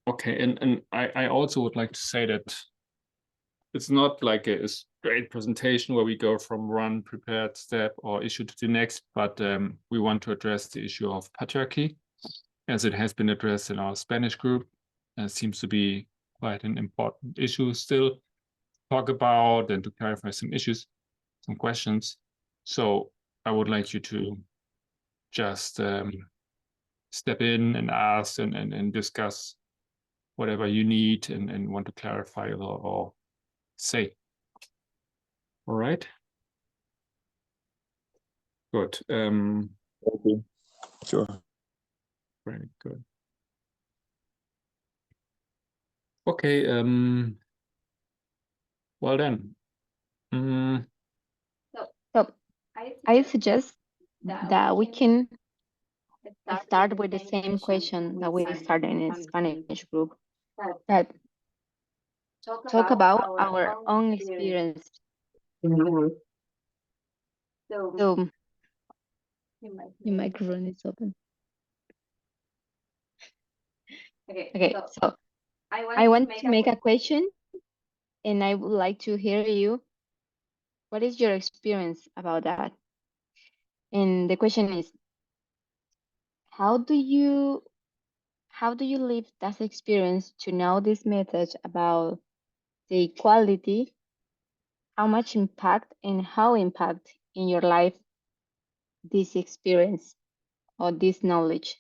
Okay, and I also would like to say that it's not like a straight presentation where we go from one prepared step or issue to the next, but we want to address the issue of patriarchy as it has been addressed in our Spanish group. It seems to be quite an important issue still to talk about and to clarify some issues, some questions. So I would like you to just step in and ask and discuss whatever you need and want to clarify or say. All right. Good. Okay. Sure. Very good. Okay. Well then. So I suggest that we can start with the same question that we started in the Spanish group. That talk about our own experience. So your microphone is open. Okay, so I want to make a question, and I would like to hear you. What is your experience about that? And the question is, how do you live that experience to know this message about the equality? How much impact and how impact in your life this experience or this knowledge?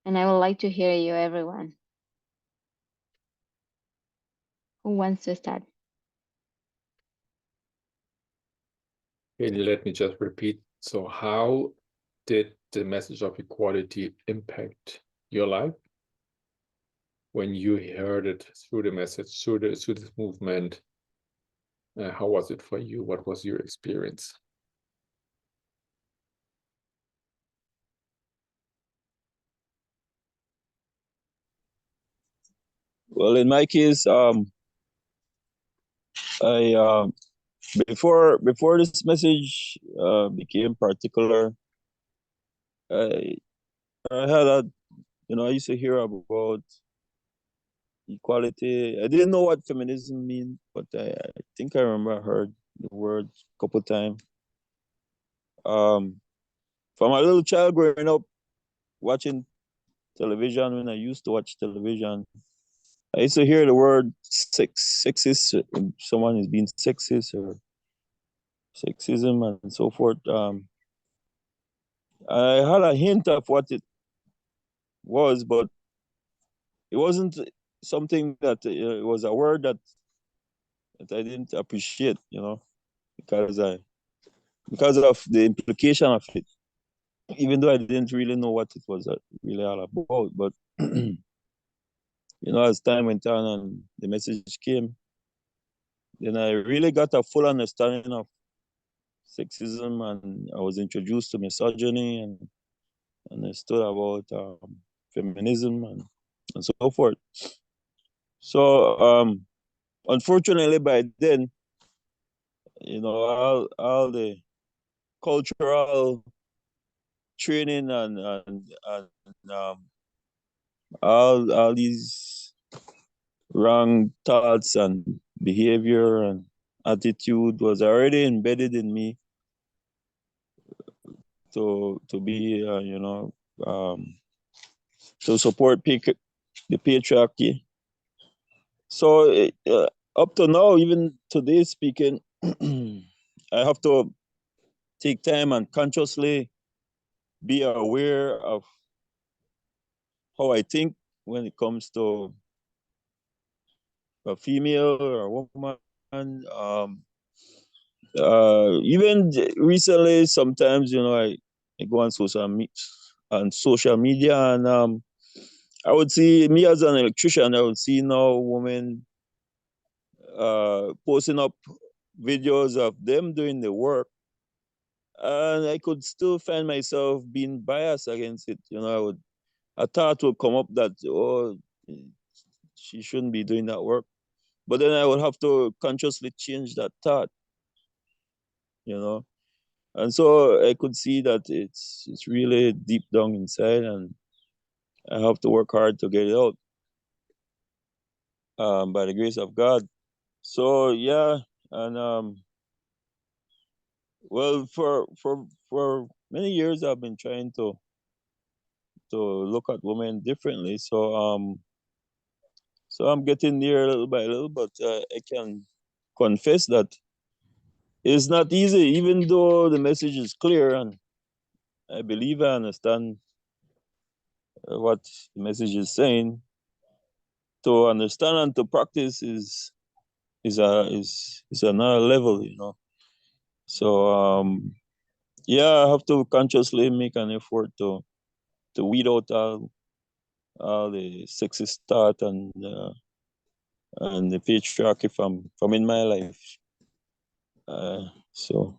And I would like to hear you, everyone. Who wants to start? Okay, let me just repeat. So how did the message of equality impact your life when you heard it through the message, through this movement? How was it for you? What was your experience? Well, in my case, I before this message became particular, I had a I used to hear about equality. I didn't know what feminism means, but I think I remember I heard the word a couple times. From a little child growing up watching television, when I used to watch television, I used to hear the word sexist. Someone is being sexist or sexism and so forth. I had a hint of what it was, but it wasn't something that it was a word that I didn't appreciate, because of the implication of it. Even though I didn't really know what it was really all about, but as time went on and the message came, then I really got a full understanding of sexism, and I was introduced to misogyny and understood about feminism and so forth. So unfortunately, by then, all the cultural training and all these wrong thoughts and behavior and attitude was already embedded in me to be to support the patriarchy. So up to now, even today speaking, I have to take time and consciously be aware of how I think when it comes to a female or a woman. Even recently, sometimes I go on social media, and I would see, me as an electrician, I would see now women posting up videos of them doing the work, and I could still find myself being biased against it. A thought would come up that, oh, she shouldn't be doing that work, but then I would have to consciously change that thought, and so I could see that it's really deep down inside, and I have to work hard to get it out. by the grace of God. So yeah, and well, for many years I've been trying to look at women differently. So I'm getting there little by little, but I can confess that it's not easy, even though the message is clear and I believe I understand what the message is saying. To understand and to practice is another level, you know. So yeah, I have to consciously make an effort to weed out all the sexist thought and the patriarchy from in my life. So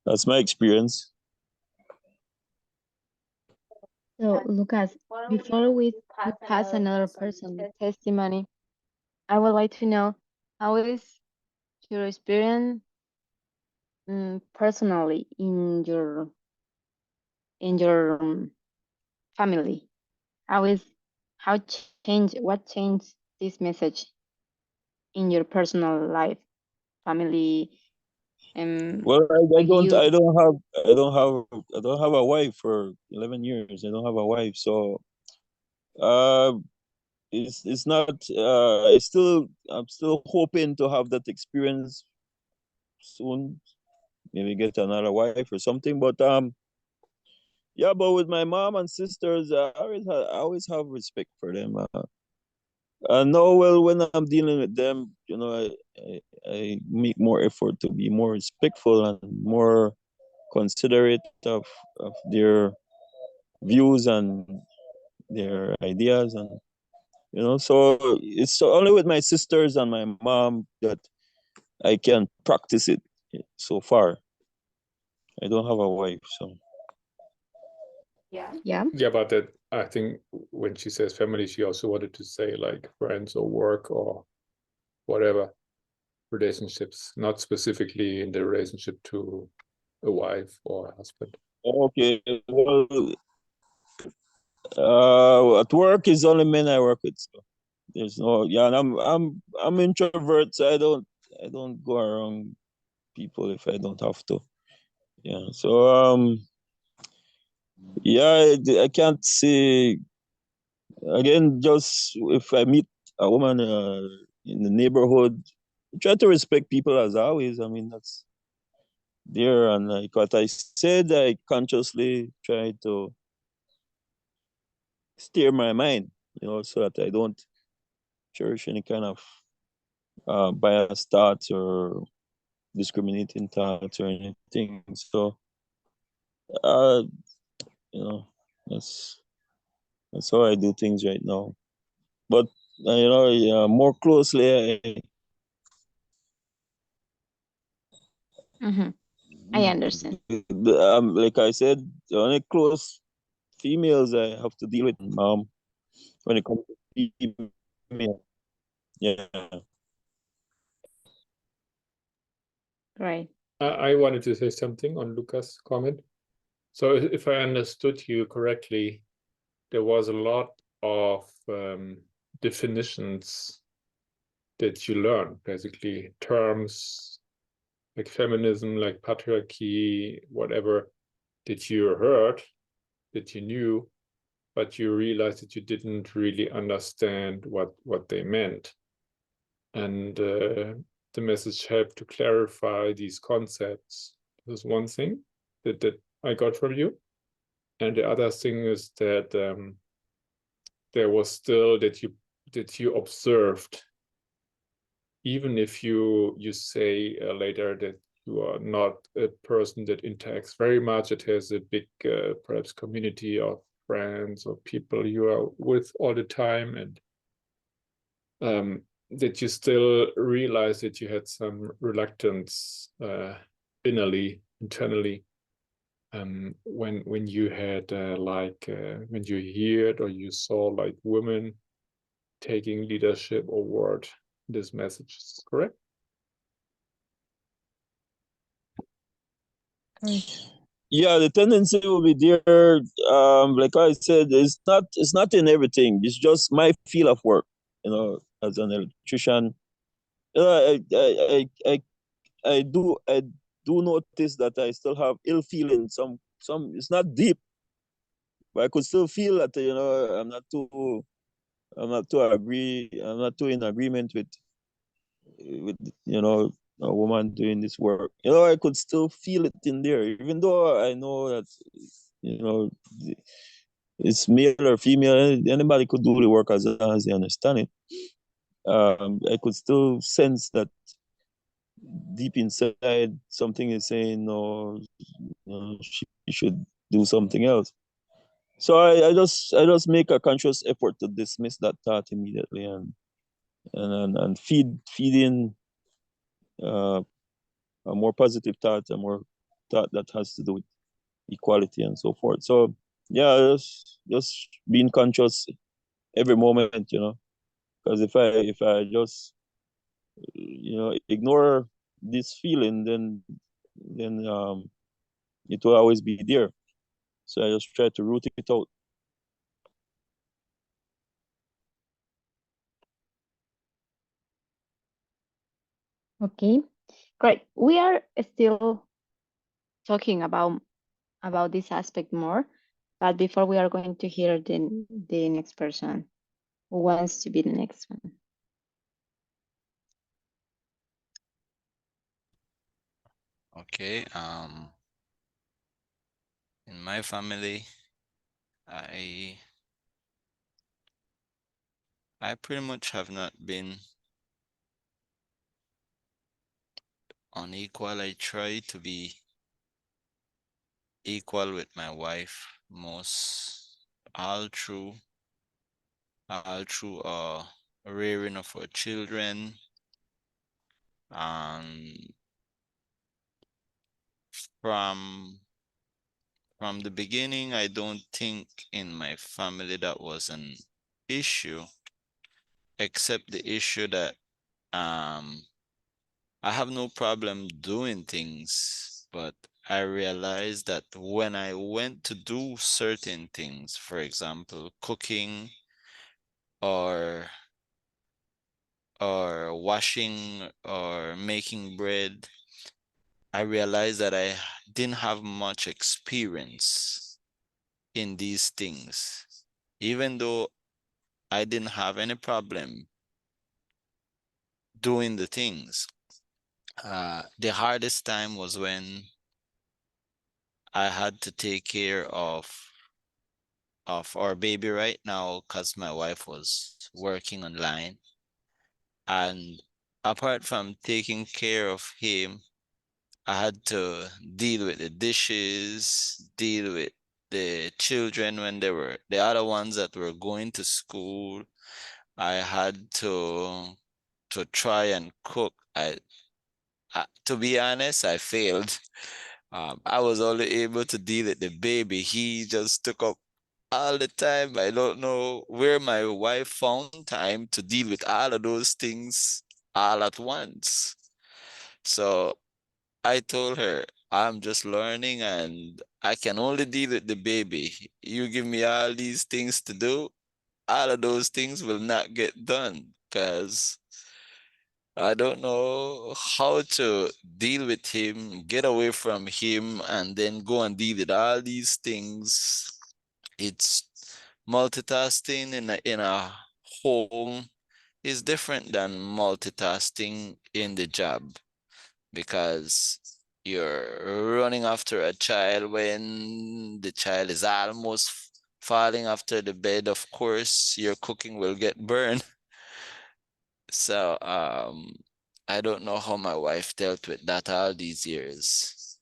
that's my experience. So, Lucas, before we pass another person testimony, I would like to know how is your experience personally in your family? How is how change what changed this message in your personal life, family, Well, like you? I don't have a wife for 11 years. I don't have a wife, so uh, it's not. I'm still hoping to have that experience soon. Maybe get another wife or something. But yeah. But with my mom and sisters, I always have respect for them. I know well when I'm dealing with them, you know, I make more effort to be more respectful and more considerate of their views and their ideas, and you know, so it's only with my sisters and my mom that I can practice it so far. I don't have a wife, so Yeah. Yeah, but that I think when she says family, she also wanted to say like friends or work or whatever relationships, not specifically in the relationship to a wife or a husband. okay. Well, at work is only men I work with, so there's no, yeah, and I'm introvert, so I don't go around people if I don't have to. Yeah, so yeah, I can't say again. Just if I meet a woman in the neighborhood, try to respect people as always. I mean, that's there, and like what I said, I consciously try to steer my mind, you know, so that I don't cherish any kind of biased thoughts or discriminating thoughts or anything. So, uh, you know, that's that's how I do things right now. But you know, yeah, more closely, Mm-hmm. I understand. like I said, the only close females I have to deal with when it comes to female. Yeah. Right. I wanted to say something on Lucas' comment. So if I understood you correctly, there was a lot of definitions that you learned, basically terms like feminism, like patriarchy, whatever, that you heard, that you knew, but you realized that you didn't really understand what they meant. And the message helped to clarify these concepts. This is one thing that I got from you. And the other thing is that there was still that you observed, even if you say later that you are not a person that interacts very much, it has a big perhaps community of friends or people you are with all the time, and that you still realize that you had some reluctance internally, when you had when you heard or you saw like women taking leadership or word this message, correct? Correct. Yeah, the tendency will be there. Like I said, it's not in everything. It's just my feel of work. You know, as an electrician. I do notice that I still have ill feeling. Some it's not deep, but I could still feel that I'm not too in agreement with a woman doing this work. I could still feel it in there, even though I know that you know it's male or female. Anybody could do the work as long as they understand it. I could still sense that deep inside something is saying no, she should do something else. So I just make a conscious effort to dismiss that thought immediately and feed in uh, a more positive thought, a more thought that has to do with equality and so forth. So yeah, just being conscious every moment, because if I just ignore this feeling, then it will always be there. So I just try to root it out. Okay, great. We are still talking about this aspect more, but before we are going to hear the next person who wants to be the next one. Okay. In my family, I pretty much have not been unequal. I try to be equal with my wife all through rearing of our children. And from the beginning, I don't think in my family that was an issue, except the issue that I have no problem doing things, but I realized that when I went to do certain things, for example, cooking or washing or making bread, I realized that I didn't have much experience in these things. Even though I didn't have any problem doing the things. The hardest time was when I had to take care of our baby right now because my wife was working online. And apart from taking care of him, I had to deal with the dishes, deal with the children when they were the other ones that were going to school. I had to try and cook. To be honest, I failed. I was only able to deal with the baby. He just took up all the time. I don't know where my wife found time to deal with all of those things all at once. So I told her, I'm just learning and I can only deal with the baby. You give me all these things to do, all of those things will not get done because I don't know how to deal with him, get away from him, and then go and deal with all these things. It's multitasking in a home is different than multitasking in the job because you're running after a child when the child is almost falling after the bed. Of course, your cooking will get burned. So I don't know how my wife dealt with that all these years.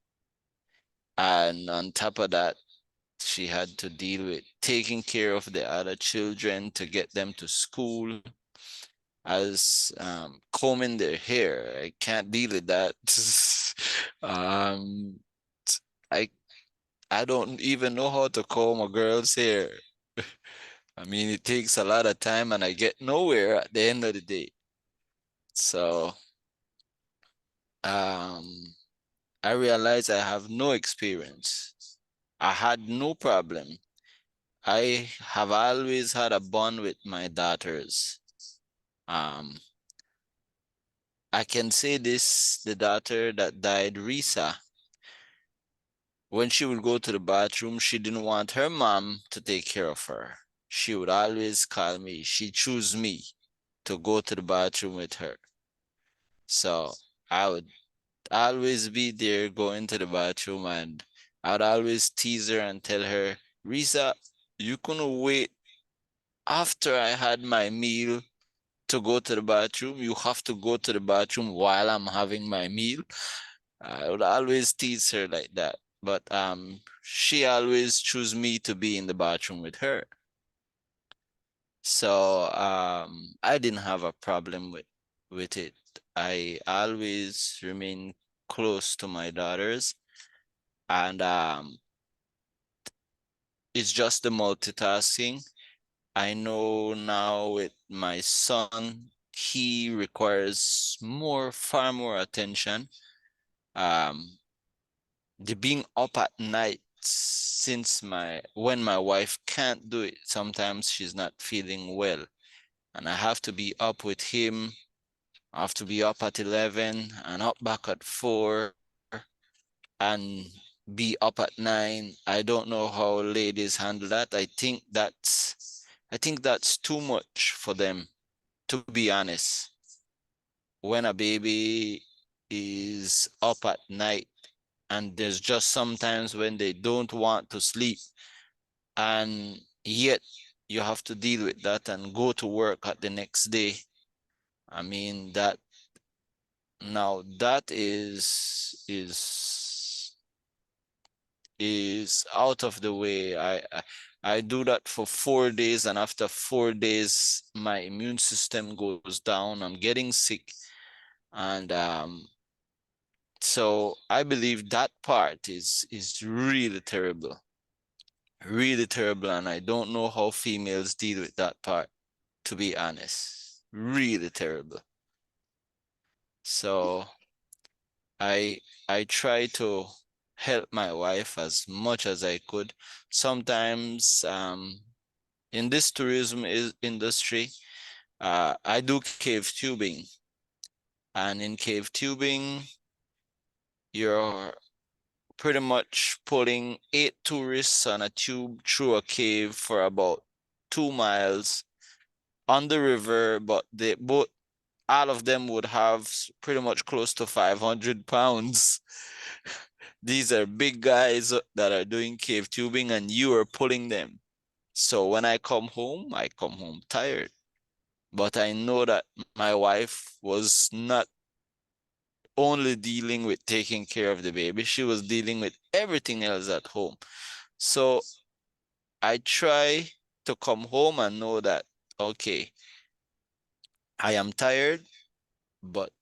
And on top of that, she had to deal with taking care of the other children to get them to school, as combing their hair. I can't deal with that. um, I I don't even know how to comb a girl's hair. I mean, it takes a lot of time and I get nowhere at the end of the day. So I realized I have no experience. I had no problem. I have always had a bond with my daughters. Um, I can say this, the daughter that died, Risa, when she would go to the bathroom, she didn't want her mom to take care of her. She would always call me. She chose me to go to the bathroom with her. So I would always be there going to the bathroom, and I'd always tease her and tell her, Risa, you couldn't wait after I had my meal to go to the bathroom. You have to go to the bathroom while I'm having my meal. I would always tease her like that. But she always chose me to be in the bathroom with her. So I didn't have a problem with it. I always remain close to my daughters, and it's just the multitasking. I know now with my son, he requires far more attention. Um, the being up at night, since when my wife can't do it, sometimes she's not feeling well, and I have to be up with him. I have to be up at 11 and up back at 4 and be up at 9. I don't know how ladies handle that. I think that's too much for them, to be honest. When a baby is up at night, and there's just sometimes when they don't want to sleep, and yet you have to deal with that and go to work at the next day. I mean, that is out of the way. I do that for 4 days, and after 4 days, my immune system goes down. I'm getting sick, and so I believe that part is really terrible, and I don't know how females deal with that part, to be honest. Really terrible. So I try to help my wife as much as I could. Sometimes in this tourism industry, I do cave tubing. And in cave tubing, you're pretty much pulling 8 tourists on a tube through a cave for about 2 miles on the river, but all of them would have pretty much close to 500 pounds. These are big guys that are doing cave tubing, and you are pulling them. So when I come home tired. But I know that my wife was not only dealing with taking care of the baby, she was dealing with everything else at home. So I try to come home and know that, okay, I am tired, but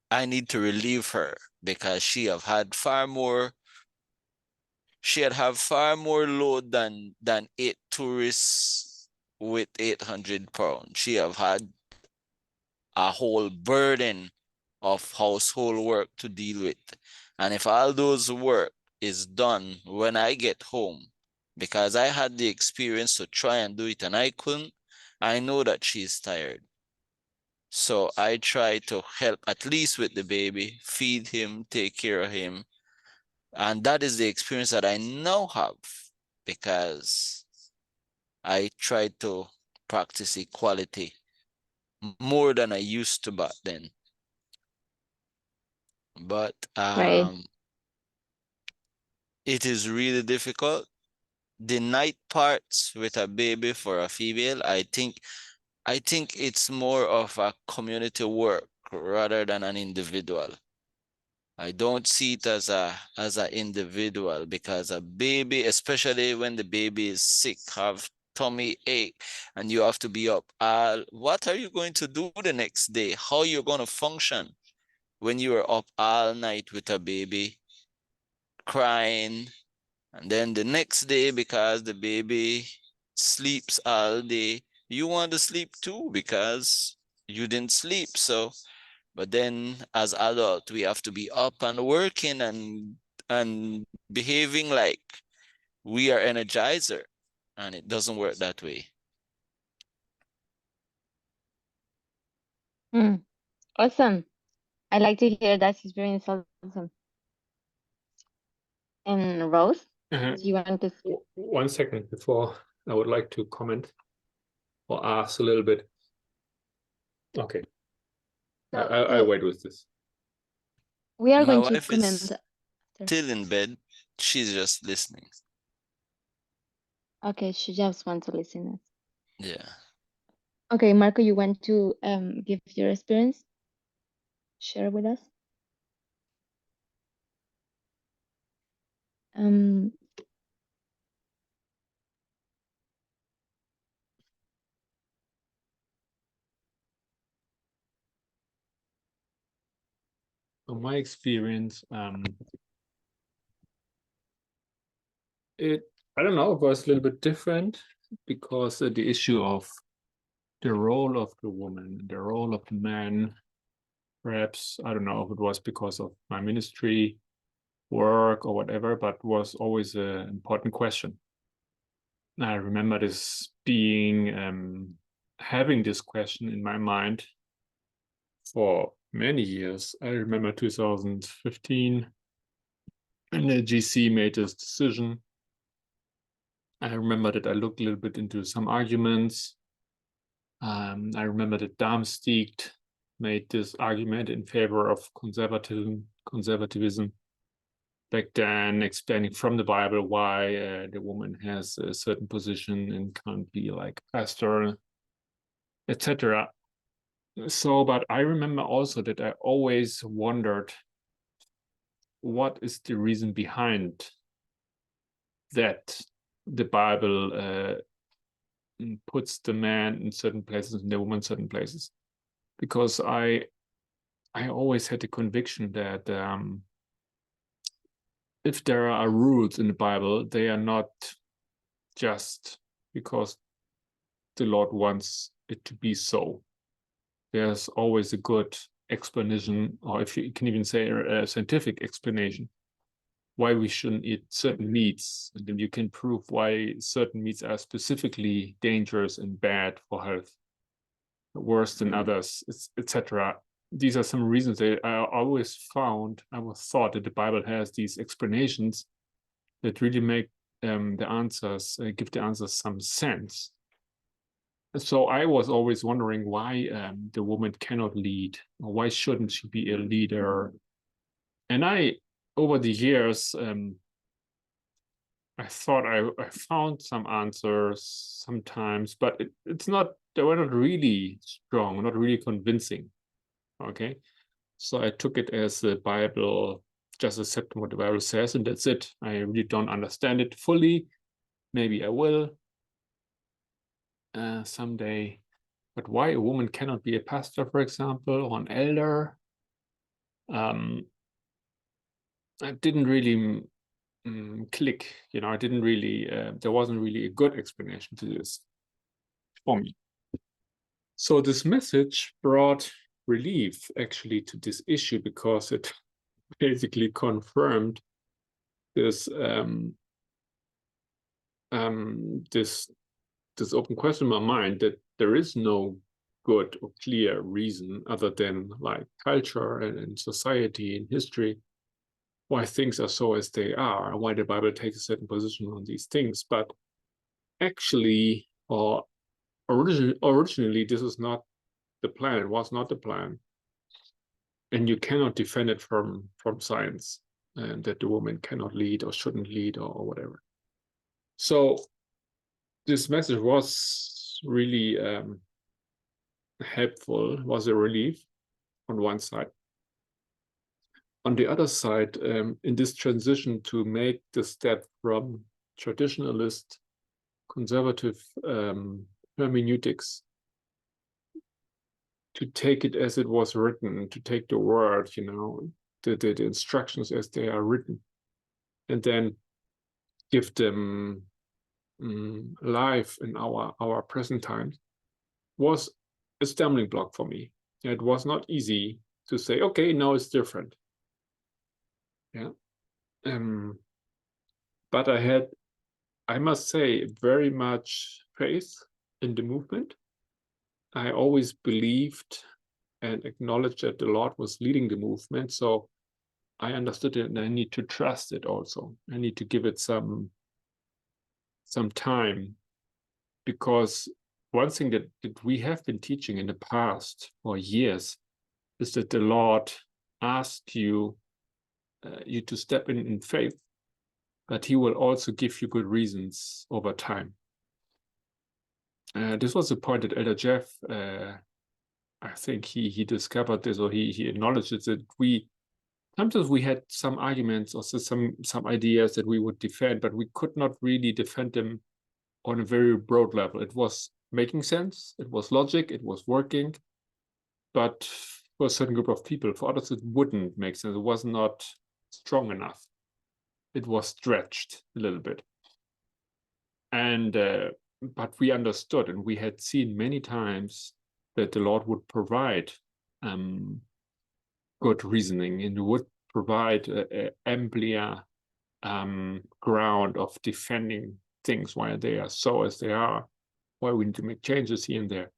I need to relieve her because she had have far more load than 8 tourists with 800 pounds. She have had a whole burden of household work to deal with. And if all those work is done when I get home, because I had the experience to try and do it and I couldn't, I know that she's tired. So I try to help at least with the baby, feed him, take care of him. And that is the experience that I now have, because I try to practice equality more than I used to back then. But Right. it is really difficult. The night parts with a baby for a female, I think it's more of a community work rather than an individual. I don't see it as an individual, because a baby, especially when the baby is sick, have tummy ache, and you have to be up. What are you going to do the next day? How you're going to function when you are up all night with a baby crying, and then the next day, because the baby sleeps all day, you want to sleep too because you didn't sleep. So, but then as adult, we have to be up and working and behaving like we are Energizer, and it doesn't work that way. Awesome. I like to hear that experience also. And Rose, do you want to say? 1 second before I would like to comment or ask a little bit. Okay. I wait with this. We are My going to wife comment is after. still in bed. She's just listening. Okay, she just wants to listen. Yeah. Okay, Marco, you want to give your experience? Share with us. Um, From my experience, I don't know, it was a little bit different because the issue of the role of the woman, the role of the man, perhaps, I don't know if it was because of my ministry, work or whatever, but was always an important question. I remember this being, having this question in my mind for many years. I remember 2015, and the GC made this decision. I remember that I looked a little bit into some arguments. I remember that Darmstadt made this argument in favor of conservatism back then, explaining from the Bible why the woman has a certain position and can't be like pastor, etc. So, but I remember also that I always wondered what is the reason behind that the Bible puts the man in certain places and the woman in certain places, because I always had the conviction that if there are rules in the Bible, they are not just because the Lord wants it to be so. There's always a good explanation, or if you can even say a scientific explanation, why we shouldn't eat certain meats. And then you can prove why certain meats are specifically dangerous and bad for health, worse than others, etc. These are some reasons that I always thought that the Bible has these explanations that really make the answers, give the answers some sense. So I was always wondering why the woman cannot lead, or why shouldn't she be a leader? And over the years, I thought I found some answers sometimes, but they were not really strong, not really convincing. Okay. So I took it as the Bible, just accepting what the Bible says, and that's it. I really don't understand it fully. Maybe I will someday. But why a woman cannot be a pastor, for example, or an elder, I didn't really click. I didn't really, there wasn't really a good explanation to this for me. So this message brought relief actually to this issue, because it basically confirmed this this open question in my mind, that there is no good or clear reason other than like culture and society and history why things are so as they are, and why the Bible takes a certain position on these things. But actually, or originally, this is not the plan. It was not the plan, and you cannot defend it from science, and that the woman cannot lead or shouldn't lead or whatever. So this message was really helpful, was a relief on one side. On the other side, in this transition to make the step from traditionalist, conservative hermeneutics to take it as it was written, to take the word, the instructions as they are written, and then give them life in our present times, was a stumbling block for me. It was not easy to say, okay, now it's different. Yeah. But I must say, very much faith in the movement. I always believed and acknowledged that the Lord was leading the movement. So I understood it, and I need to trust it also. I need to give it some time, because one thing that we have been teaching in the past for years is that the Lord asks you to step in faith, but he will also give you good reasons over time. This was a point that Elder Jeff, I think he discovered this, or he acknowledged it, that sometimes we had some arguments or some ideas that we would defend, but we could not really defend them on a very broad level. It was making sense, it was logic, it was working, but for a certain group of people, for others it wouldn't make sense. It was not strong enough. It was stretched a little bit. And but we understood, and we had seen many times that the Lord would provide good reasoning, and would provide a ampler ground of defending things why they are so as they are, why we need to make changes here and there.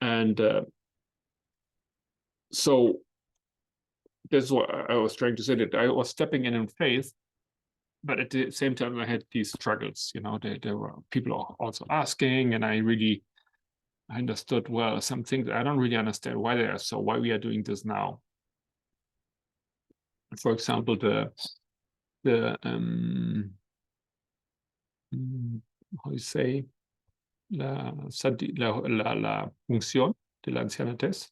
And so that's what I was trying to say, that I was stepping in faith, but at the same time I had these struggles. You know, there were people also asking, and I understood, well, some things I don't really understand why they are so, why we are doing this now. For example, how you say, la función de la ancianatez.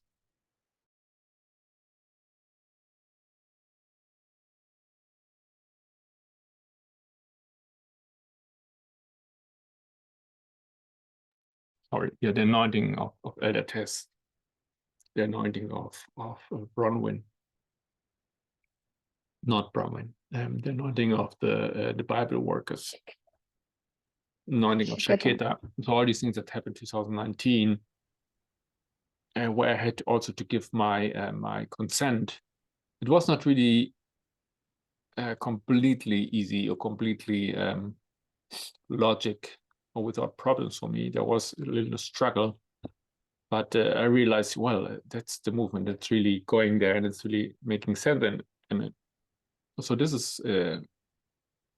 Sorry, yeah, the anointing of elder Tess, the anointing of Bronwyn, not Bronwyn, the anointing of the Bible workers, anointing of Shaketa. So all these things that happened in 2019, and where I had also to give my my consent. It was not really completely easy or completely logic or without problems for me. There was a little struggle, but I realized, well, that's the movement that's really going there, and it's really making sense. And so this is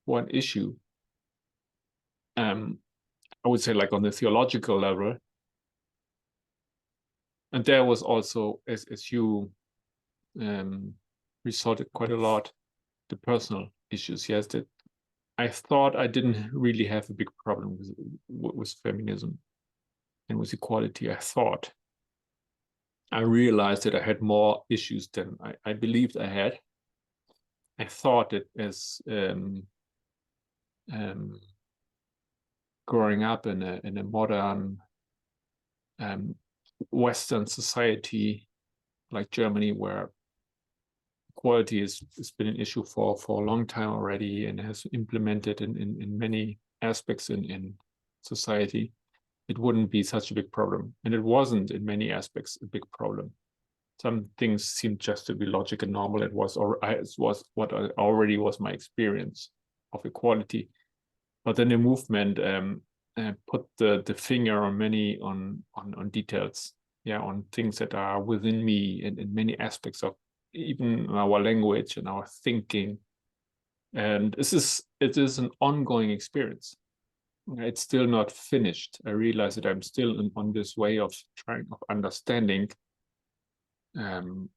one issue. I would say, like on the theological level, and there was also, as you resorted quite a lot, the personal issues. Yes, that I thought I didn't really have a big problem with feminism and with equality. I realized that I had more issues than I believed I had. I thought that as growing up in a modern Western society like Germany, where equality has been an issue for a long time already, and has implemented in many aspects in society, it wouldn't be such a big problem. And it wasn't in many aspects a big problem. Some things seemed just to be logic and normal. It was what already was my experience of equality. But then the movement put the finger on many on details, yeah, on things that are within me, and in many aspects of even our language and our thinking. And it is an ongoing experience. It's still not finished. I realize that I'm still on this way of trying of understanding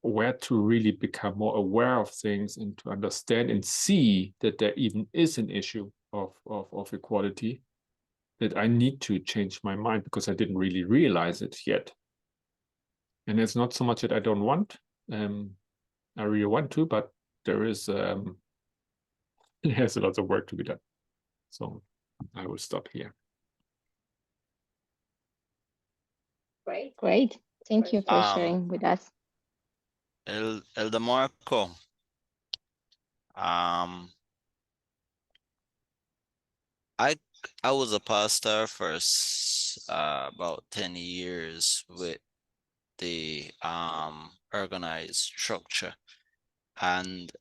where to really become more aware of things, and to understand and see that there even is an issue of equality, that I need to change my mind, because I didn't really realize it yet. And it's not so much that I don't want. I really want to, but there is there's a lot of work to be done. So I will stop here. Great. Thank you for sharing with us. Elder Marco, I was a pastor for about 10 years with the organized structure, and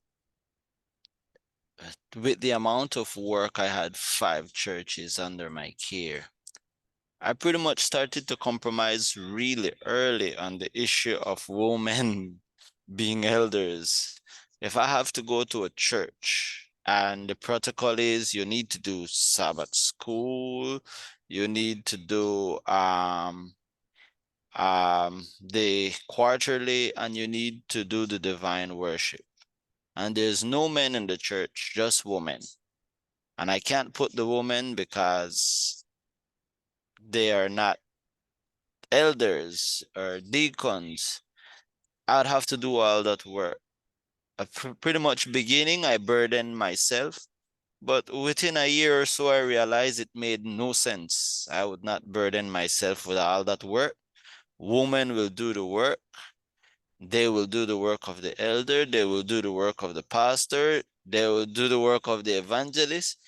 with the amount of work, I had 5 churches under my care. I pretty much started to compromise really early on the issue of women being elders. If I have to go to a church and the protocol is you need to do Sabbath school, you need to do the quarterly, and you need to do the divine worship. And there's no men in the church, just women. And I can't put the women because they are not elders or deacons. I'd have to do all that work. Pretty much beginning, I burdened myself, but within a year or so, I realized it made no sense. I would not burden myself with all that work. Women will do the work. They will do the work of the elder. They will do the work of the pastor. They will do the work of the evangelist.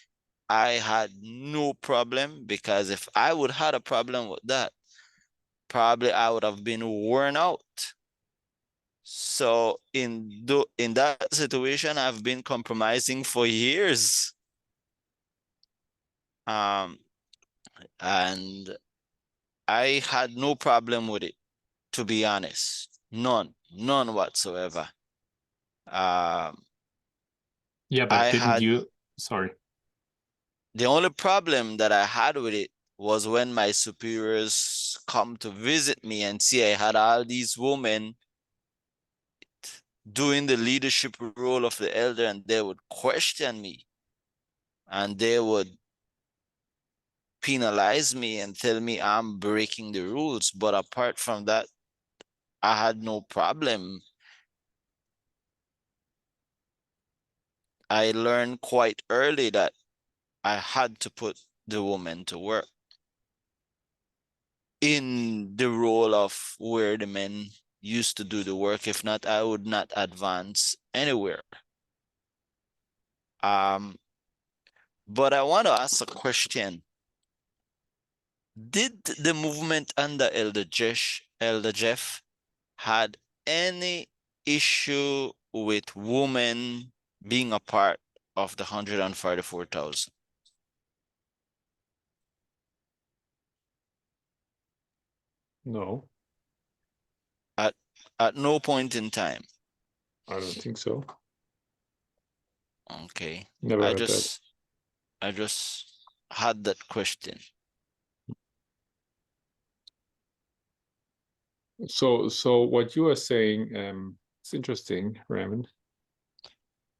I had no problem, because if I would had a problem with that, probably I would have been worn out. So in that situation, I've been compromising for years. And I had no problem with it, to be honest. None whatsoever. Yeah, but I didn't had you? Sorry. the only problem that I had with it was when my superiors come to visit me and see I had all these women doing the leadership role of the elder, and they would question me and they would penalize me and tell me I'm breaking the rules. But apart from that, I had no problem. I learned quite early that I had to put the woman to work in the role of where the men used to do the work. If not, I would not advance anywhere. But I want to ask a question. Did the movement under Elder Jeff had any issue with women being a part of the 144,000? No, At no point in time. I don't think so. Okay. Never I heard that. just had that question. So what you are saying, it's interesting, Raymond.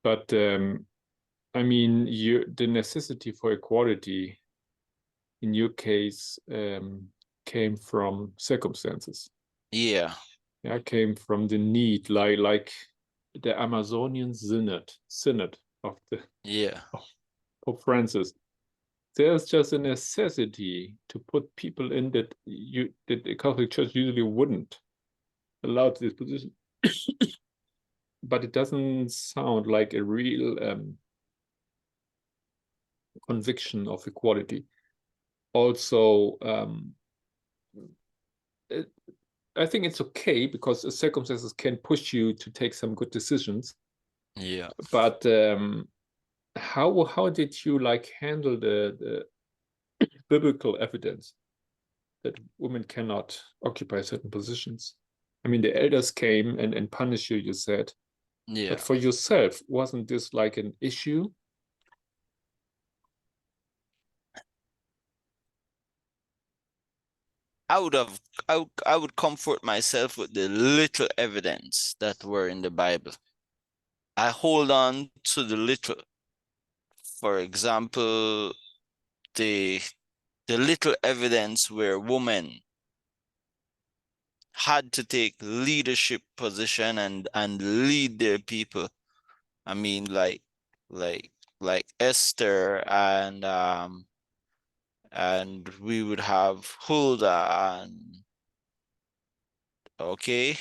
But I mean, the necessity for equality in your case came from circumstances. Yeah. Yeah, came from the need, like the Amazonian synod of Yeah. Pope Francis. There's just a necessity to put people in that the Catholic Church usually wouldn't allow to this position. But it doesn't sound like a real conviction of equality. Also, I think it's okay because the circumstances can push you to take some good decisions. Yeah. But how did you like handle the biblical evidence that women cannot occupy certain positions? I mean, the elders came and punished you, you said. Yeah. But for yourself, wasn't this like an issue? I would comfort myself with the little evidence that were in the Bible. I hold on to the little. For example, the little evidence where women had to take leadership position and lead their people. I mean, like Esther, and we would have Huldah, and okay,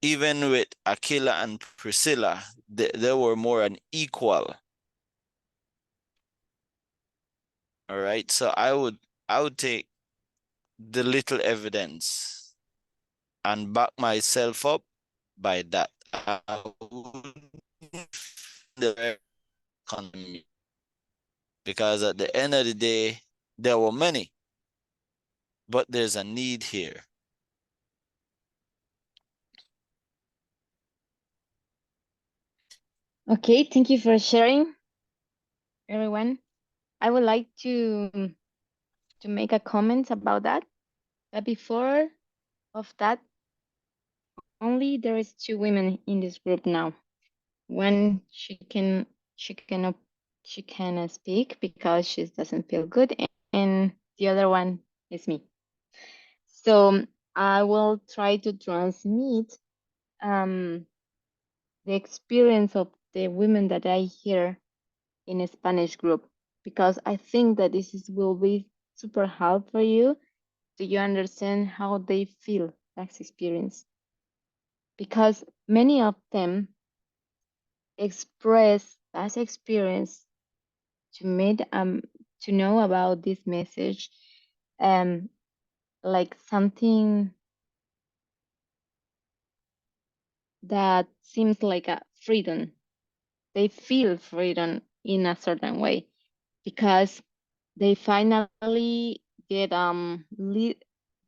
even with Aquila and Priscilla, they were more an equal. All right, so I would take the little evidence and back myself up by that. I would the economy, because at the end of the day, There were many, but there's a need here. Okay, thank you for sharing, everyone. I would like to make a comment about that. But before of that, only there is 2 women in this group now. One she cannot she cannot speak because she doesn't feel good, and the other one is me. So I will try to transmit the experience of the women that I hear in a Spanish group, because I think that will be super helpful for you. Do you understand how they feel that experience? Because many of them express that experience to make to know about this message, like something that seems like a freedom. They feel freedom in a certain way because they finally get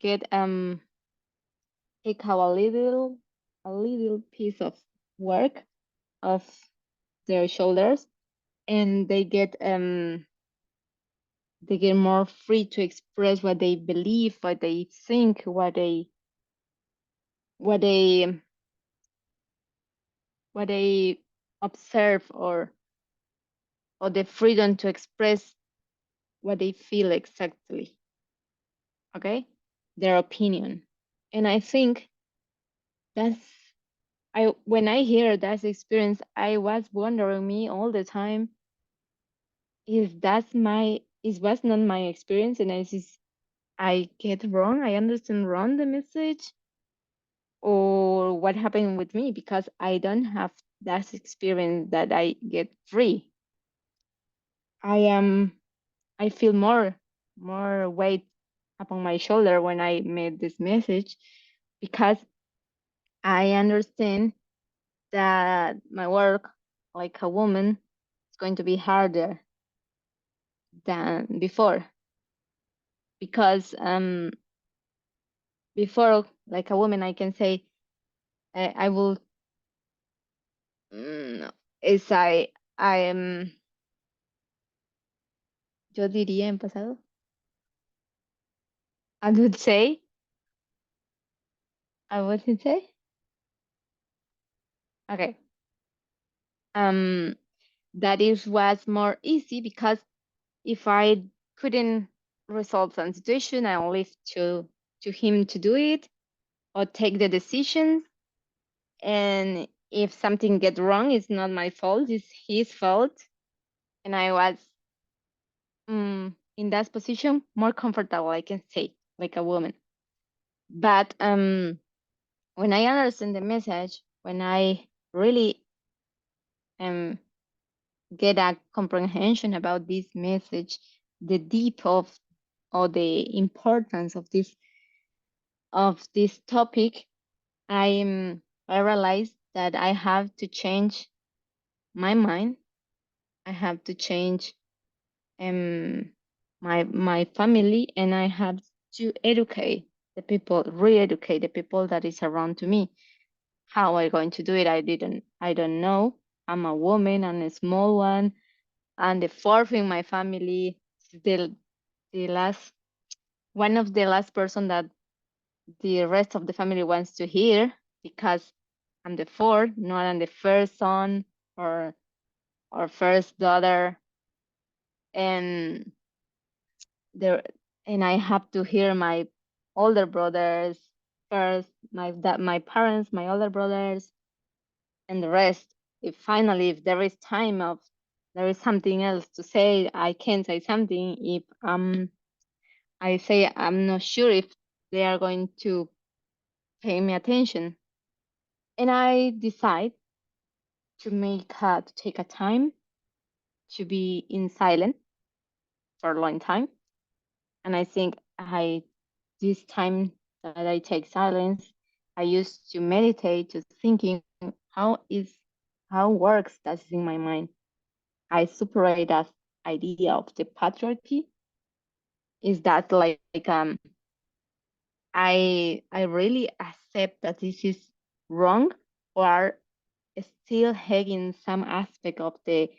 get take out a little piece of work of their shoulders, and they get more free to express what they believe, what they think, what they what they observe, or the freedom to express what they feel exactly. Okay, their opinion. And I think that's when I hear that experience, I was wondering me all the time, is was not my experience, and I get wrong, I understand wrong the message, or what happened with me, because I don't have that experience that I get free. I feel more weight upon my shoulder when I made this message, because I understand that my work like a woman is going to be harder than before, because before, like a woman, I can say I will is I am yo diría en pasado, I would say I wouldn't say okay, that is was more easy, because if I couldn't resolve some situation, I'll leave to him to do it or take the decision. And if something get wrong, it's not my fault, it's his fault. And I was in that position more comfortable, I can say, like a woman. But when I understand the message, when I really get a comprehension about this message, the deep of or the importance of this topic, I realized that I have to change my mind. I have to change my family, and I have to educate the people, re-educate the people that is around to me. How am I going to do it? I don't know. I'm a woman, I'm a small one, and the fourth in my family, the last one of the last person that the rest of the family wants to hear, because I'm the fourth, not I'm the first son or first daughter, and there and I have to hear my older brothers first, my parents, my older brothers, and the rest. If finally, if there is time of there is something else to say, I can say something. If I say I'm not sure if they are going to pay me attention, and I decide to take a time to be in silent for a long time. And I think this time that I take silence, I used to meditate, to thinking how works that is in my mind. I separate that idea of the patriarchy is that like I really accept that this is wrong, or still having some aspect of the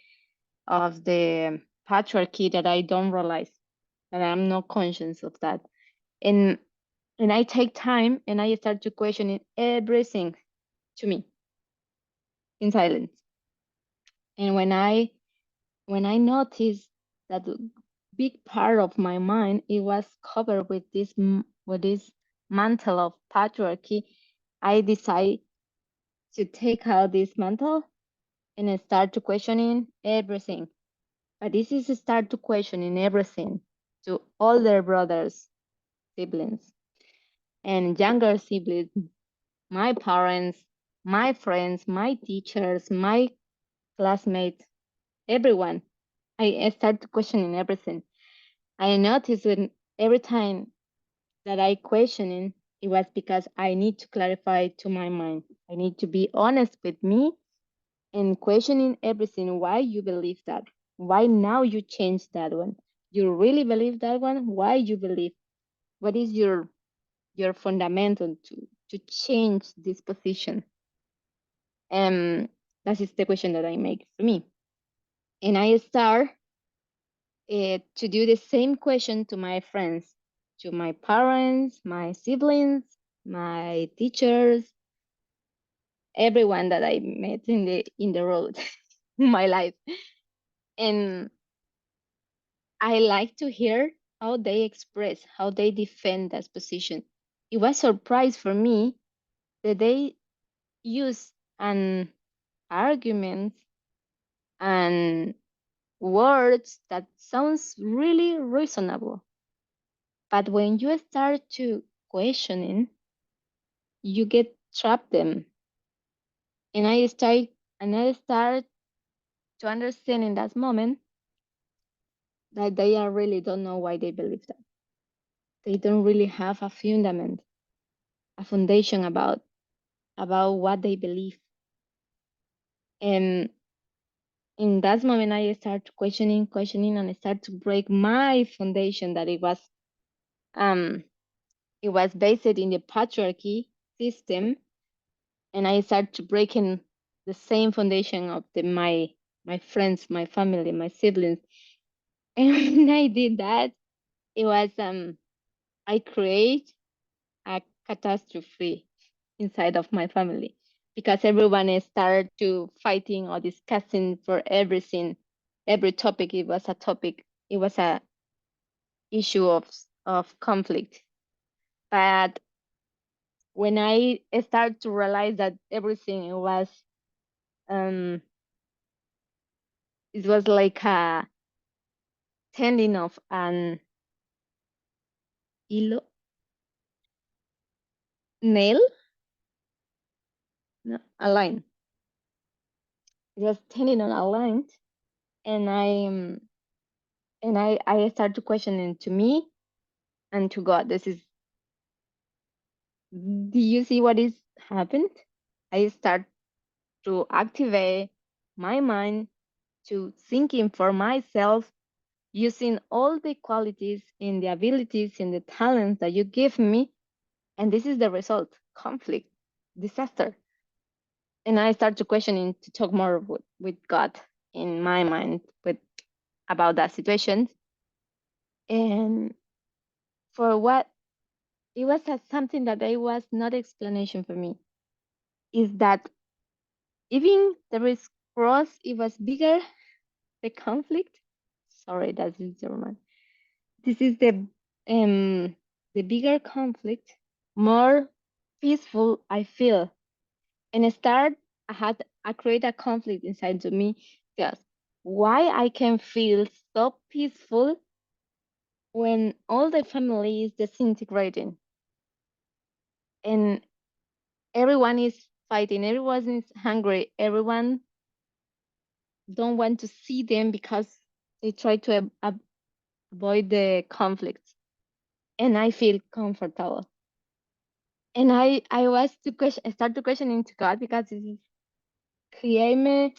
patriarchy that I don't realize, that I'm not conscious of that. And I take time and I start to question everything to me in silence. And when I noticed that the big part of my mind, it was covered with this mantle of patriarchy, I decide to take out this mantle and I start to questioning everything. But this is a start to questioning everything to older brothers, siblings, and younger siblings, my parents, my friends, my teachers, my classmates, everyone. I start questioning everything. I noticed when every time that I questioning, it was because I need to clarify to my mind. I need to be honest with me and questioning everything. Why you believe that? Why now you change that one? You really believe that one? Why you believe? What is your fundamental to change this position? That is the question that I make for me. And I start to do the same question to my friends, to my parents, my siblings, my teachers, everyone that I met in the road, in my life. And I like to hear how they express, how they defend that position. It was a surprise for me that they use an argument and words that sounds really reasonable. But when you start to questioning, you get trapped them. And I start to understand in that moment that they are really don't know why they believe that. They don't really have a fundament, a foundation about what they believe. And in that moment I start questioning, and I start to break my foundation that it was based in the patriarchy system, and I start to breaking the same foundation of my friends, my family, my siblings. And when I did that, it was I create a catastrophe inside of my family, because everyone started to fighting or discussing for everything, every topic. It was a topic. It was a issue of conflict. But when I start to realize that everything um it was like a tending of an hilo nail, no, a line. It was tending on a line, and I start to questioning to me and to God. Do you see what is happened? I start to activate my mind to thinking for myself, using all the qualities and the abilities and the talents that you give me. And this is the result: conflict, disaster. And I start to questioning, to talk more with God in my mind about that situation. And for what it was something that it was not explanation for me, is that even the risk cross, it was bigger, the conflict. Sorry, that is German. This is the bigger conflict, more peaceful I feel. And I create a conflict inside of me, just why I can feel so peaceful when all the family is disintegrating and everyone is fighting, everyone is hungry, everyone don't want to see them because they try to avoid the conflict. And I feel comfortable. And I was to question, I start to questioning to God, because it is create me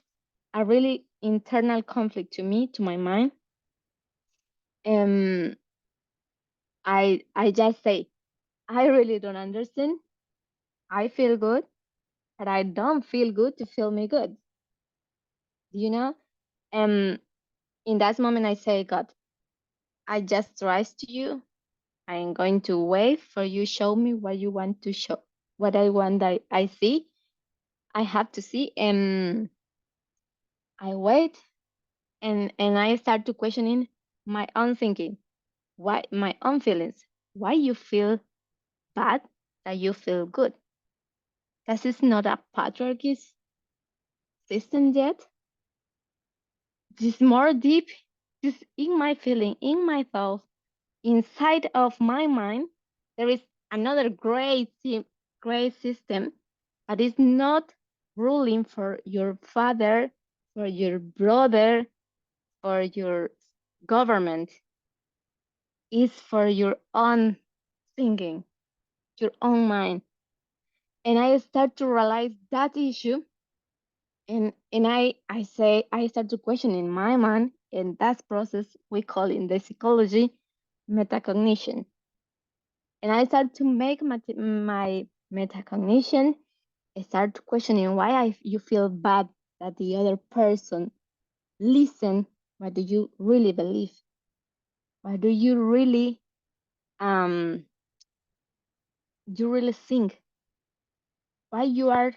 a really internal conflict to me, to my mind. I just say, I really don't understand. I feel good, but I don't feel good to feel me good. You know? And in that moment, I say, God, I just trust you. I'm going to wait for you show me what you want to show, what I want I see, I have to see, and I wait and I start to questioning my own thinking, why my own feelings, why you feel bad that you feel good. Because it's not a patriarchy system yet. It's more deep. It's in my feeling, in my thoughts, inside of my mind. There is another great system, but it's not ruling for your father, for your brother, for your government. It's for your own thinking, your own mind. And I start to realize that issue, and I start to question in my mind, and that process we call in the psychology metacognition. And I start to make my metacognition. I start questioning why you feel bad that the other person listen. What do you really believe? What do you really think? Why you are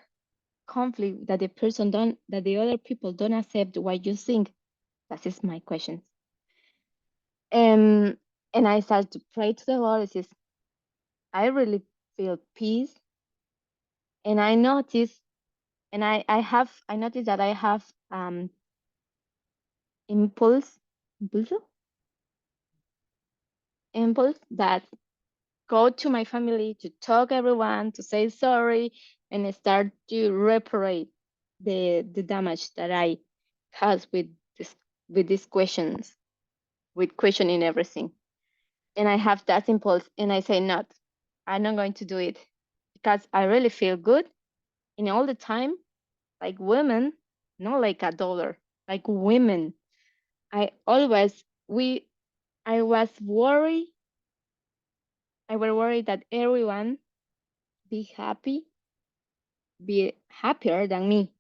conflict that the other people don't accept what you think? That is my question. And I start to pray to the Lord. It says, I really feel peace, and I notice, and I notice that I have impulse impulse that go to my family to talk everyone, to say sorry, and start to reparate the damage that I has with these questions, with questioning everything. And I have that impulse, and I say, not, I'm not going to do it, because I really feel good in all the time, like women, not like a dollar, like women. I always I was worried. I was worried that everyone be happy, be happier than me,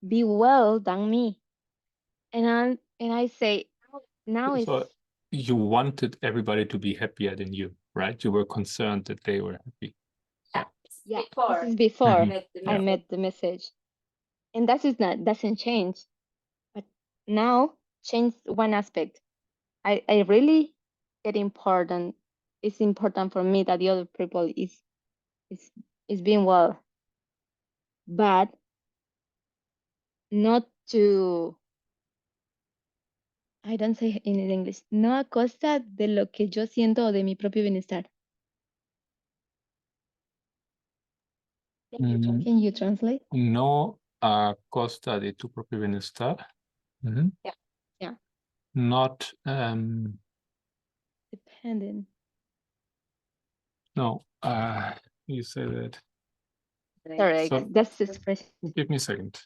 be well than me. And I say, now it's So you wanted everybody to be happier than you, right? You were concerned that they were happy. yeah, this is before Mhm. I Yeah. met the message. And that is not doesn't change. But now change one aspect. I really get important. It's important for me that the other people is is being well, but not to, I don't say in English, no a costa de lo que yo siento o de mi propio bienestar. Mm, Can you translate? no a costa de tu propio bienestar. Mhm. Yeah. Not Dependent. no you say that. Sorry, So that's the expression. give me a second.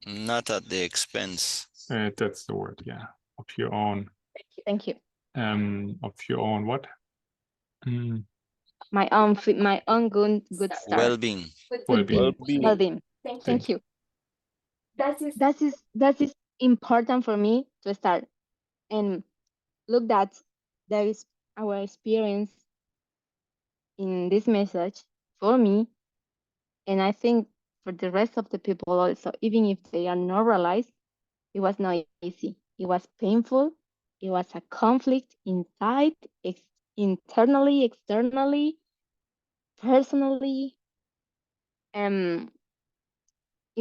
Not at the expense. That's the word, yeah. Of your own Thank you. of your own what? Mm, My own good start. Well-being. well-being. Well-being. Well-being. Thank you. That is important for me to start. And look that there is our experience in this message for me, and I think for the rest of the people also, even if they are not realized, it was not easy. It was painful. It was a conflict inside, internally, externally, personally. It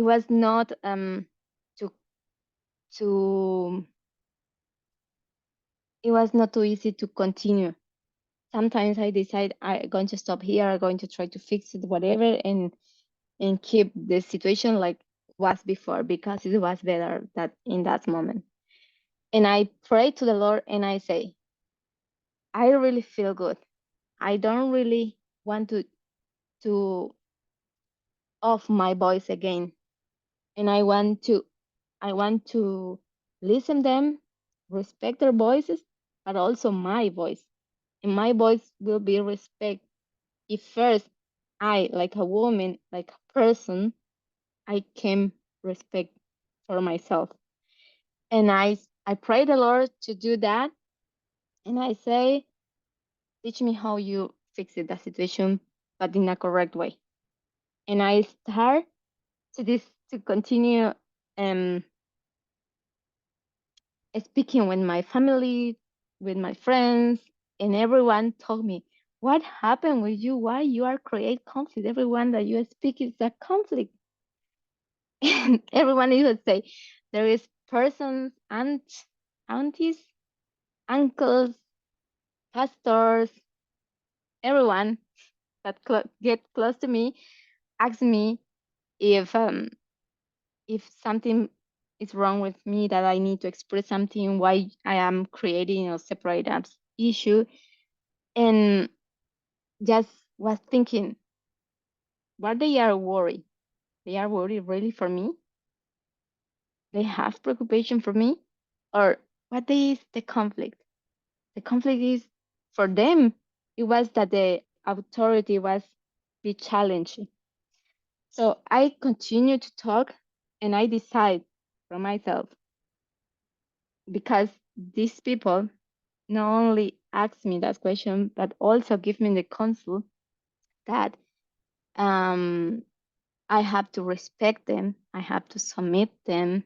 was not to to it was not too easy to continue. Sometimes I decide I'm going to stop here, I'm going to try to fix it, whatever, and keep the situation like was before, because it was better that in that moment. And I pray to the Lord and I say, I really feel good. I don't really want to off my voice again. And I want to listen them, respect their voices, but also my voice. And my voice will be respect if first I, like a woman, like a person, I can respect for myself. And I pray the Lord to do that. And I say, teach me how you fix it, that situation, but in a correct way. And I start to continue um speaking with my family, with my friends, and everyone told me, what happened with you? Why you are create conflict? Everyone that you speak is a conflict. And everyone would say, there is persons, aunties, uncles, pastors, everyone that get close to me, ask me if something is wrong with me, that I need to express something, why I am creating a separate apps issue, and just was thinking, what they are worried? They are worried really for me? They have preoccupation for me? Or what is the conflict? The conflict is for them. It was that the authority was be challenged. So I continue to talk and I decide for myself, because these people not only ask me that question, but also give me the counsel that I have to respect them, I have to submit them,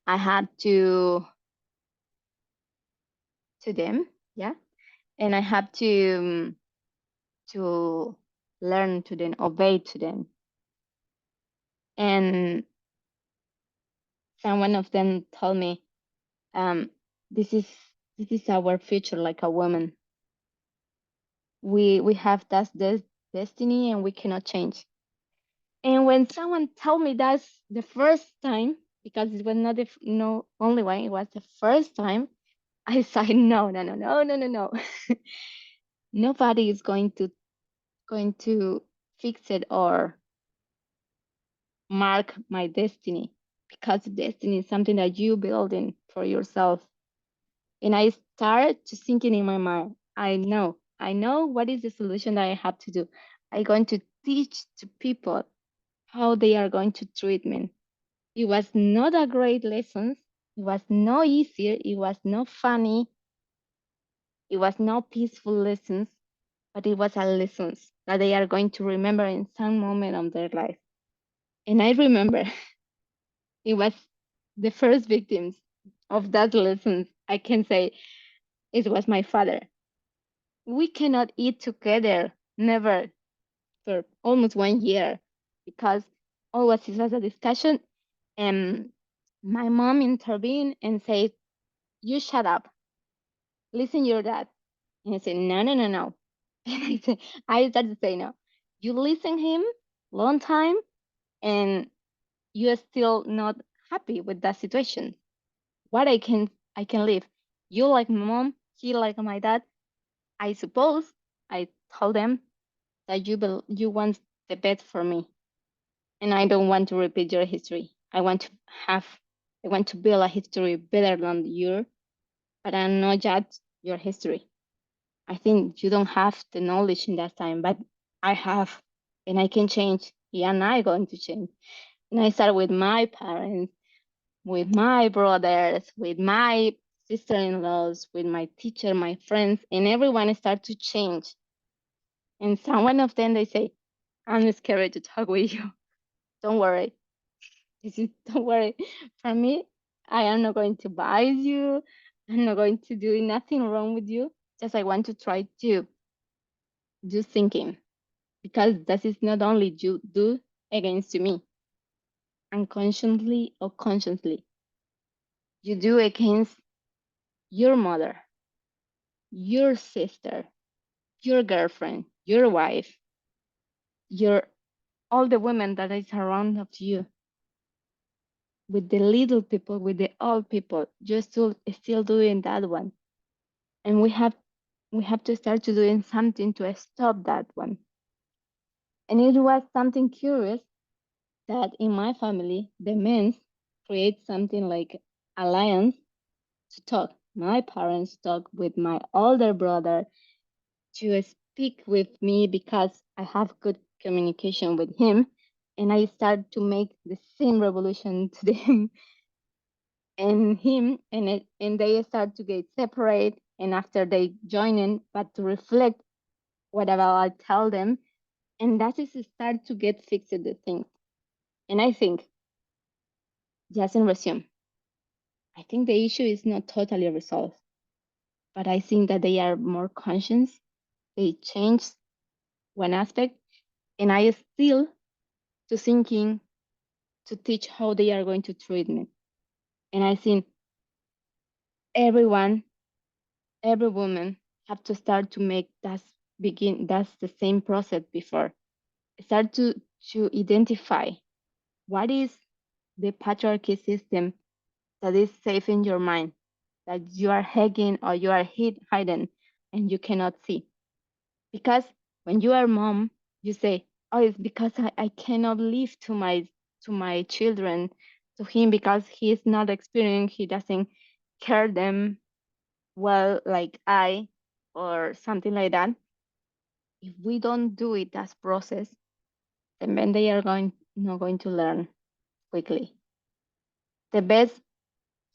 I had to them, yeah, and I have to learn to them, obey to them. And someone of them told me, um, this is our future, like a woman. We have this destiny and we cannot change. And when someone told me that's the first time, because it was not no only one, it was the first time, I said no. Nobody is going to fix it or mark my destiny, because destiny is something that you building for yourself. And I started to thinking in my mind, I know what is the solution that I have to do. I'm going to teach to people how they are going to treat me. It was not a great lesson. It was no easier. It was not funny. It was no peaceful lessons, but it was a lessons that they are going to remember in some moment of their life. And I remember it was the first victims of that lessons. I can say it was my father. We cannot eat together, never, for almost 1 year, because always it was a discussion, and my mom intervened and said, you shut up, listen your dad. And I said, no. And I started to say no. You listen him long time and you are still not happy with that situation. What I can live. You like my mom, he like my dad. I suppose I told them that you want the best for me. And I don't want to repeat your history. I want to build a history better than yours, but I'm not judge your history. I think you don't have the knowledge in that time, but I have, and I can change. Yeah, and I'm going to change. And I start with my parents, with my brothers, with my sister-in-laws, with my teacher, my friends, and everyone start to change. And some one of them they say, I'm scared to talk with you. Don't worry. Don't worry. For me, I am not going to bite you. I'm not going to do nothing wrong with you. Just I want to try to do thinking, because that is not only you do against me, unconsciously or consciously. You do against your mother, your sister, your girlfriend, your wife, your all the women that is around of you, with the little people, with the old people, you're still doing that one. And we have to start to doing something to stop that one. And it was something curious that in my family, the men create something like alliance to talk. my parents talk with my older brother to speak with me because I have good communication with him, and I start to make the same revolution to them and him, and they start to get separate, and after they join in, but to reflect whatever I tell them, and that is start to get fixed the things. And I think, just in resume, I think the issue is not totally resolved, but I think that they are more conscious. They change one aspect, and I still to thinking to teach how they are going to treat me. And I think everyone, every woman have to start to make that begin. That's the same process before. Start to identify what is the patriarchy system that is safe in your mind, that you are hiding or you are hidden and you cannot see. Because when you are mom, you say, oh, it's because I cannot live to my children, to him, because he is not experienced, he doesn't care them well like I, or something like that. If we don't do it as process, then they are not going to learn quickly. The best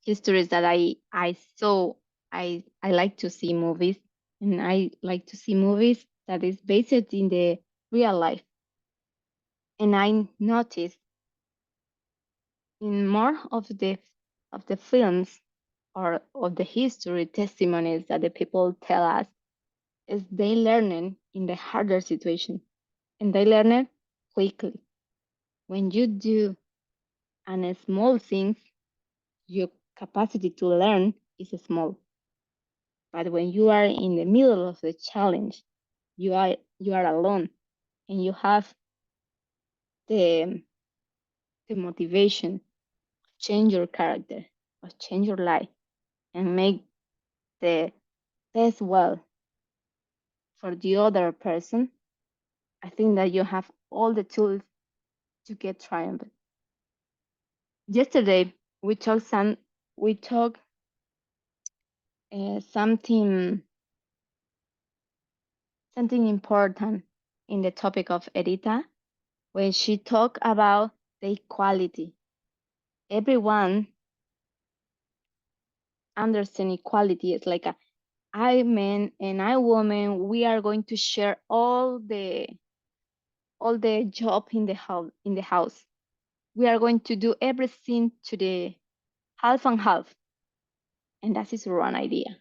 histories that I saw, I like to see movies, and I like to see movies that is based in the real life. And I noticed in more of the films or of the history testimonies that the people tell us is they learning in the harder situation, and they learn it quickly. When you do a small things, your capacity to learn is small. But when you are in the middle of the challenge, you are alone, and you have the motivation to change your character or change your life and make the best well for the other person. I think that you have all the tools to get triumph. Yesterday we talked something important in the topic of Edita when she talked about the equality. Everyone understand equality is like I man and I woman, we are going to share all the job in the house. We are going to do everything to the half and half. And that is a wrong idea.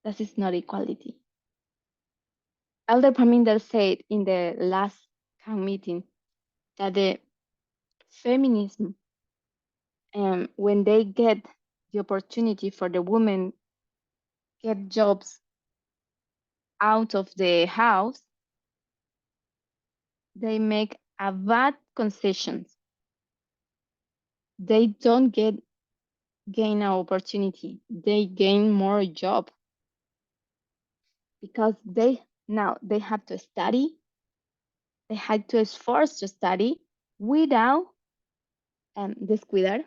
That is not equality. Elder Parminder said in the last CAN meeting that the feminism, when they get the opportunity for the women get jobs out of the house, they make a bad concessions. They don't gain an opportunity. They gain more job because they have to study. They had to force to study without descuidar.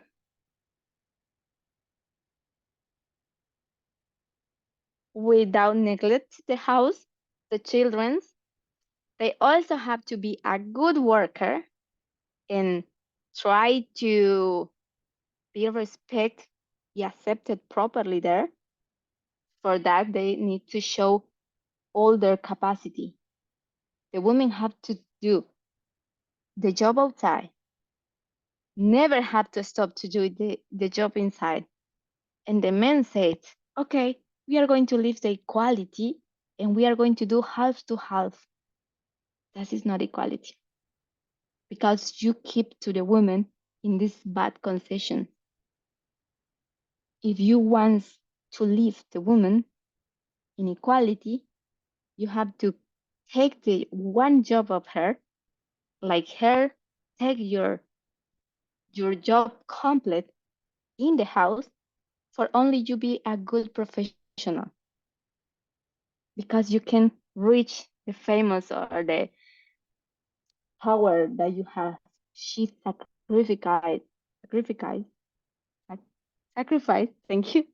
Without neglect the house, the children. They also have to be a good worker and try to be respected, be accepted properly there. For that, they need to show all their capacity. The women have to do the job outside, never have to stop to do the job inside. And the men said, okay, we are going to leave the equality and we are going to do half to half. That is not equality, because you keep to the women in this bad concession. If you want to leave the woman in equality, you have to take the one job of her, like her, take your job complete in the house for only you be a good professional, because you can reach the famous or the power that you have. She sacrificed, thank you,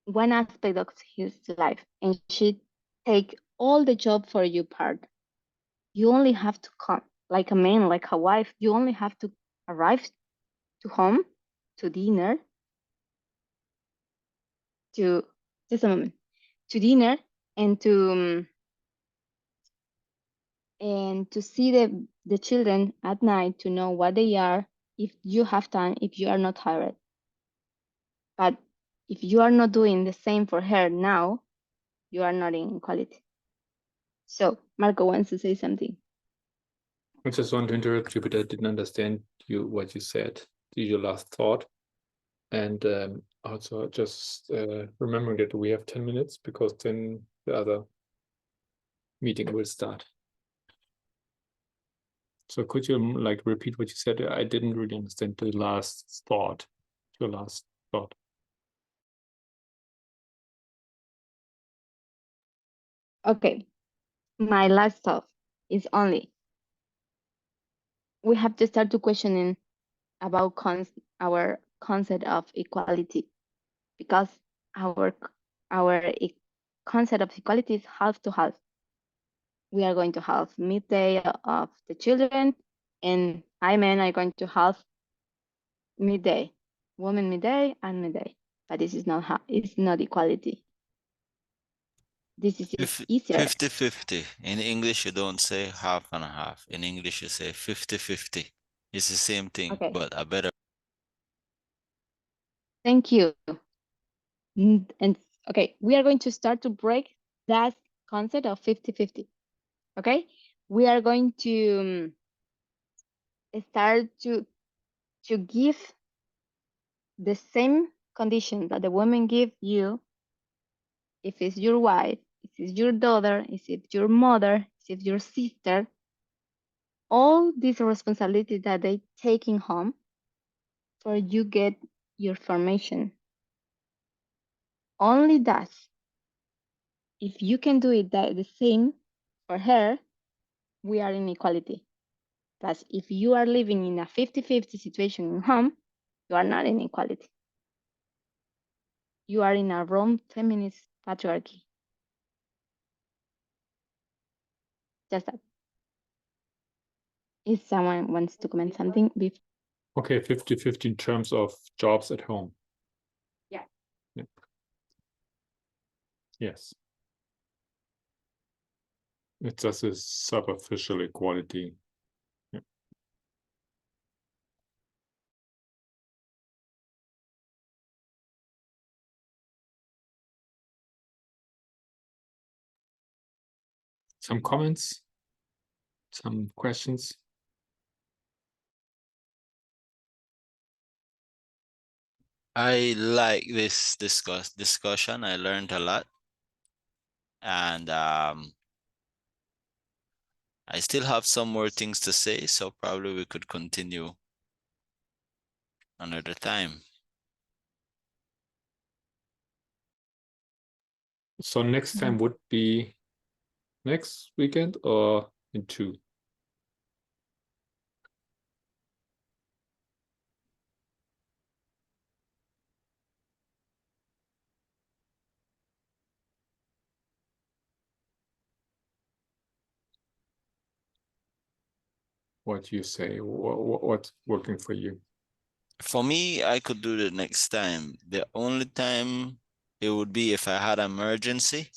one aspect of his life, and she take all the job for you part. You only have to come, like a man, like a wife. You only have to arrive to home, to dinner, to just a moment, to dinner, and to see the children at night, to know what they are, if you have time, if you are not tired. But if you are not doing the same for her now, you are not in equality. So Marco wants to say something. I just want to interrupt you, but I didn't understand what you said. Your last thought. And also just remembering that we have 10 minutes because then the other meeting will start. So could you like repeat what you said? I didn't really understand the last thought. Your last thought. Okay, my last thought is only we have to start to questioning about our concept of equality, because our concept of equality is half to half. We are going to have midday of the children, and I men are going to have midday, women midday and midday. But this is not it's not equality. This is just easier. 50-50. In English, you don't say half and half. In English, you say 50-50. It's the same thing, Okay. but a better. Thank you. And okay, we are going to start to break that concept of 50-50. Okay, we are going to start to give the same condition that the women give you. If it's your wife, if it's your daughter, if it's your mother, if it's your sister, all these responsibilities that they taking home for you get your formation. Only that, if you can do it the same for her, we are in equality. But if you are living in a 50-50 situation in home, you are not in equality. You are in a wrong feminist patriarchy. Just that. If someone wants to comment something before. Okay, 50-50 in terms of jobs at home. Yeah. Yes. It's just a superficial equality. Yeah. Some comments? Some questions? I like this discussion. I learned a lot. And I still have some more things to say, so probably we could continue another time. So next time would be next weekend or in 2? What do you say? What's working for you? For me, I could do it next time. The only time it would be if I had an emergency,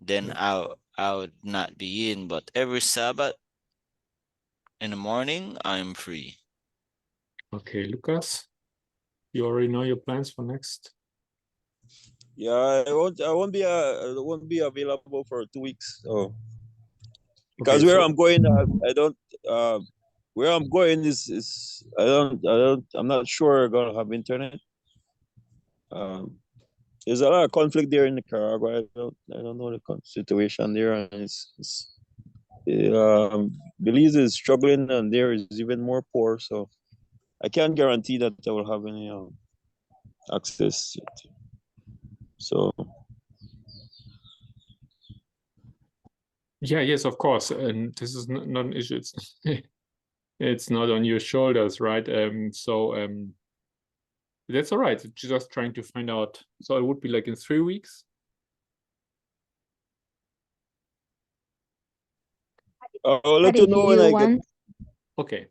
then I would not be in. But every Sabbath in the morning, I'm free. Okay, Lucas, you already know your plans for next? Yeah, I won't be available for 2 weeks. So because Okay, where so I'm going, I don't. Where I'm going is I'm not sure I'm gonna have internet. There's a lot of conflict there in Nicaragua. I don't know the situation there, and Belize is struggling, and there is even more poor. So I can't guarantee that I will have any access. So yeah, yes, of course, and this is not an issue. It's it's not on your shoulders, right? So That's all right. Just trying to find out. So it would be like in 3 weeks. I'll But let you if know when you I get. want, Okay.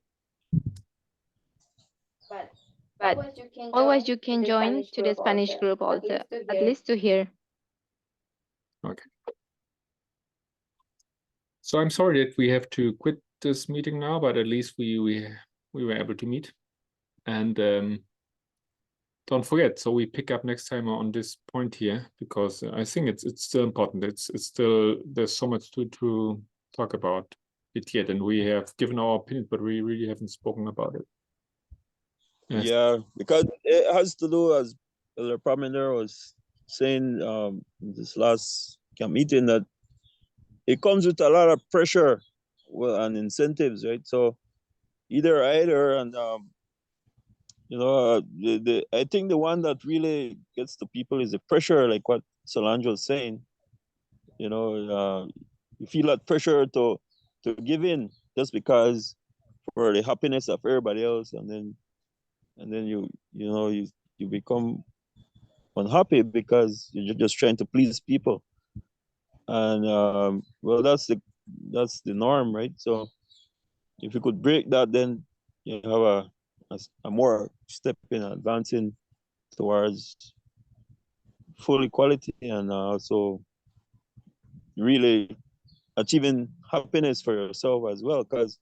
but always you can join to the Spanish group also, at least to hear. Okay. So I'm sorry that we have to quit this meeting now, but at least we were able to meet. And don't forget, so we pick up next time on this point here, because I think it's still important. It's still, there's so much to talk about it yet, and we have given our opinion, but we really haven't spoken about it. Yes. Yeah, because it has to do, as Elder Parmenter was saying in this last camp meeting, that it comes with a lot of pressure, well, and incentives, right? So either, and I think the one that really gets to people is the pressure, like what Solange was saying. You feel that pressure to give in just because for the happiness of everybody else, and then you become unhappy because you're just trying to please people. And well, that's the norm, right? So if you could break that, then you have a more step in advancing towards full equality, and also really achieving happiness for yourself as well. Because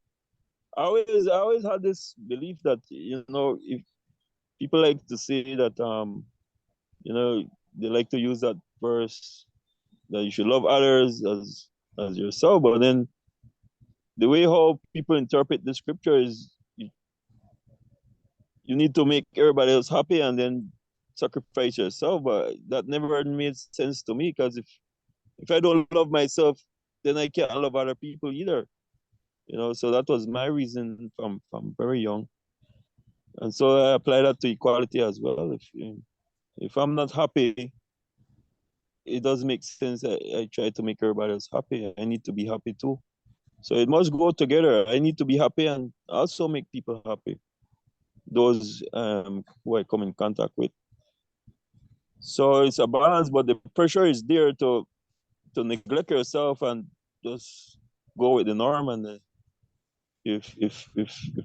I always had this belief that, if people like to say that they like to use that verse that you should love others as yourself, but then the way how people interpret the scripture is you need to make everybody else happy and then sacrifice yourself. But that never made sense to me, because if I don't love myself, then I can't love other people either. So that was my reason from very young. And so I apply that to equality as well. If I'm not happy, it doesn't make sense. I try to make everybody else happy. I need to be happy too. So it must go together. I need to be happy and also make people happy, those who I come in contact with. So it's a balance, but the pressure is there to neglect yourself and just go with the norm. And if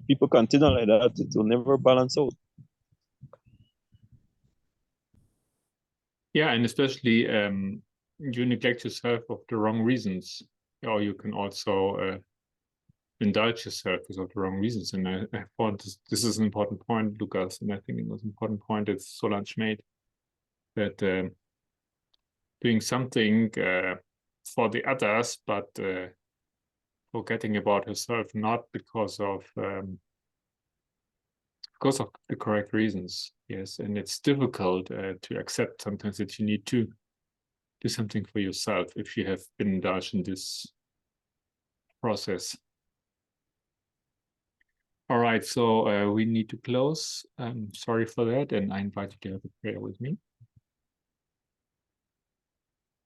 people continue like that, it will never balance out. Yeah, and especially you neglect yourself of the wrong reasons, or you can also indulge yourself without the wrong reasons. And I thought this is an important point, Lucas, and I think it was an important point that Solange made, that doing something for the others, but forgetting about herself, not because of the correct reasons. Yes, and it's difficult to accept sometimes that you need to do something for yourself if you have been indulged in this process. All right, so we need to close. Sorry for that, and I invite you to have a prayer with me.